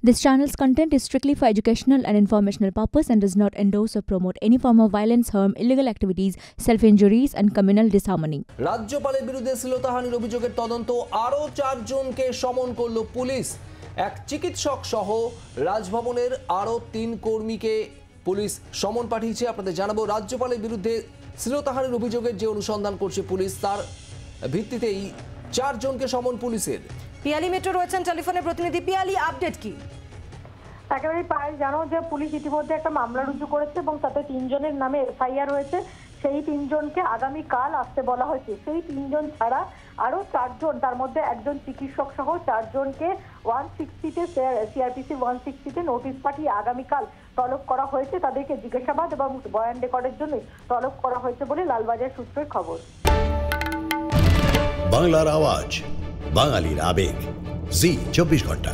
This channel's content is strictly for educational and informational purpose and does not endorse or promote any form of violence, harm, illegal activities, self-injuries and communal disharmony. রাজ্যপালের বিরুদ্ধে শ্লীলতাহানির অভিযোগের তদন্ত আরও 4 জনকে সমন করল police. এক চিকিৎসক সহ রাজভবনের আরও 3 কর্মীকে পুলিশ সমন পাঠিয়েছে। আপনাদের জানাবো, রাজ্যপালের বিরুদ্ধে শ্লীলতাহানির অভিযোগের যে অনুসন্ধান করছে পুলিশ, তার ভিত্তিতেই 4 জনকে সমন পুলিশের। পিয়ালি মেট্রো রয়েছেন টেলিফোনে প্রতিনিধি। পিয়ালি, আপডেট কি? একেবারে পায়ে জানো যে পুলিশ ইতিমধ্যে একটা মামলা রুজু করেছে এবং তাতে 3 জনের নামে এফআইআর হয়েছে। সেই 3 জনকে আগামীকাল আসতে বলা হয়েছে। সেই 3 জন ছাড়া আরো 4 জন, তার মধ্যে একজন চিকিৎসক সহ 4 জনকে 160-তে সিআরপিসি 160-তে নোটিশ পাঠিয়ে আগামীকাল তলব করা হয়েছে। তাদেরকে জিজ্ঞাসাবাদ এবং বয়ান রেকর্ডের জন্য তলব করা হয়েছে বলে লালবাজার সূত্রের খবর। বাংলার আওয়াজ, বাঙালির আবেগ, জি 24 ঘন্টা।